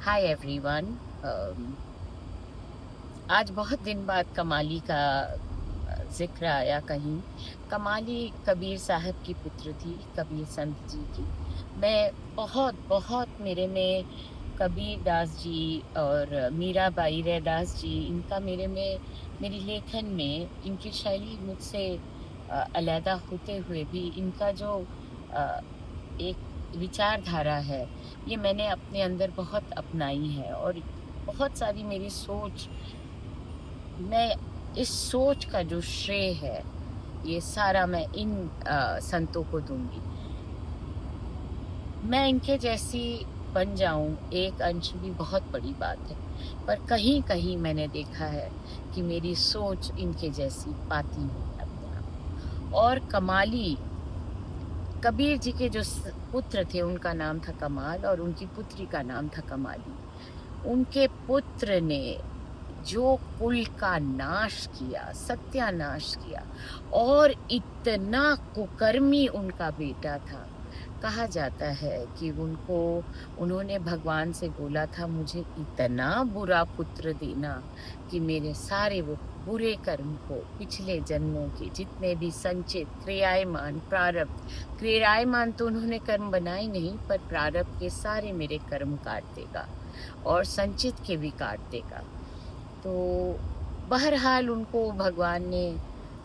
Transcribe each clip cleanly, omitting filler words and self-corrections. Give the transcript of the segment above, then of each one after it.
Hi everyone. आज बहुत दिन बाद कमाली का जिक्र आया कहीं। कमाली कबीर साहब की पुत्र थी, कबीर संत जी की। मैं बहुत बहुत मेरे में कबीर दास जी और मीराबाई रैदास जी, इनका मेरे में, मेरी लेखन में इनकी शैली मुझसे अलहदा होते हुए भी इनका जो अ, एक विचारधारा है, ये मैंने अपने अंदर बहुत अपनाई है। और बहुत सारी मेरी सोच, मैं इस सोच का जो श्रेय है, ये सारा मैं इन संतों को दूंगी। मैं इनके जैसी बन जाऊं एक अंश भी बहुत बड़ी बात है, पर कहीं कहीं मैंने देखा है कि मेरी सोच इनके जैसी पाती हूँ अपने आप। और कमाली, कबीर जी के जो पुत्र थे उनका नाम था कमाल और उनकी पुत्री का नाम था कमाली। उनके पुत्र ने जो कुल का नाश किया, सत्यानाश किया, और इतना कुकर्मी उनका बेटा था। कहा जाता है कि उन्होंने भगवान से बोला था, मुझे इतना बुरा पुत्र देना कि मेरे सारे वो बुरे कर्म को, पिछले जन्मों के जितने भी संचित क्रियायमान प्रारब्ध, क्रियायमान तो उन्होंने कर्म बनाए नहीं, पर प्रारब्ध के सारे मेरे कर्म काट देगा और संचित के भी काट देगा। तो बहरहाल उनको भगवान ने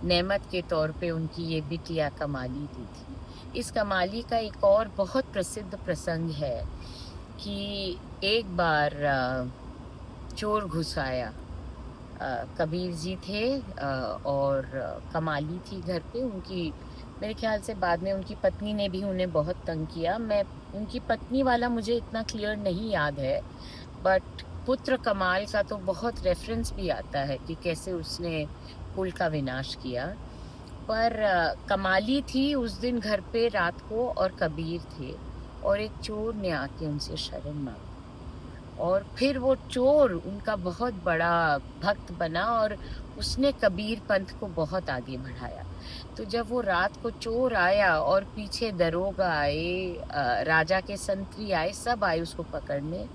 नेमत के तौर पे उनकी ये बिटिया कमाली दी थी। इस कमाली का एक और बहुत प्रसिद्ध प्रसंग है कि एक बार चोर घुस आया। कबीर जी थे और कमाली थी घर पे। उनकी, मेरे ख्याल से बाद में उनकी पत्नी ने भी उन्हें बहुत तंग किया। मैं उनकी पत्नी वाला मुझे इतना क्लियर नहीं याद है, बट पुत्र कमाल का तो बहुत रेफरेंस भी आता है कि कैसे उसने कुल का विनाश किया। पर कमाली थी उस दिन घर पे रात को, और कबीर थे, और एक चोर ने आके उनसे शरण मांगी। और फिर वो चोर उनका बहुत बड़ा भक्त बना और उसने कबीर पंथ को बहुत आगे बढ़ाया। तो जब वो रात को चोर आया और पीछे दरोगा आए, राजा के संतरी आए, सब आए उसको पकड़ने,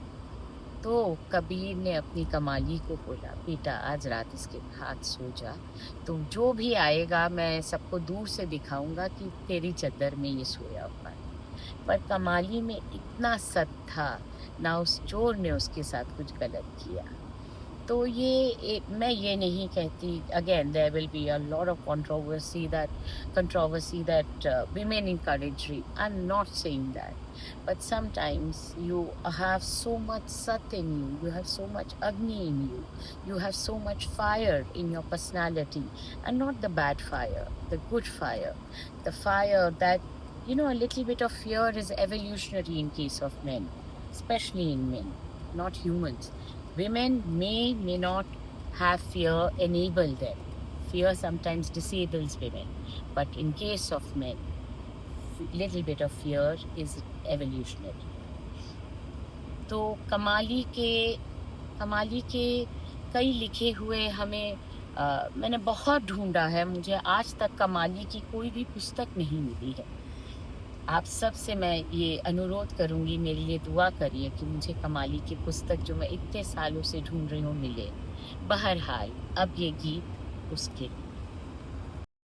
तो कबीर ने अपनी कमाली को बोला, बेटा आज रात इसके हाथ सो जा, तो जो भी आएगा मैं सबको दूर से दिखाऊंगा कि तेरी चद्दर में ये सोया हुआ है। पर कमाली में इतना सत था, ना उस चोर ने उसके साथ कुछ गलत किया। तो मैं ये नहीं कहती, again there will be a lot of controversy that women encourage rape. I'm not saying that, but sometimes you have so much sat in you, you have so much agni in you, you have so much fire in your personality, and not the bad fire, the good fire, the fire that, a little bit of fear is evolutionary in case of men, especially in men, not humans. Women may not have fear enable them. Fear sometimes disables women, but in case of men, little bit of fear is evolutionary. तो कमाली के कई लिखे हुए हमें, मैंने बहुत ढूंढा है, मुझे आज तक कमाली की कोई भी पुस्तक नहीं मिली है। आप सब से मैं ये अनुरोध करूंगी, मेरे लिए दुआ करिए कि मुझे कमाली की पुस्तक जो मैं इतने सालों से ढूंढ रही हूँ मिले। बहरहाल अब ये गीत उसके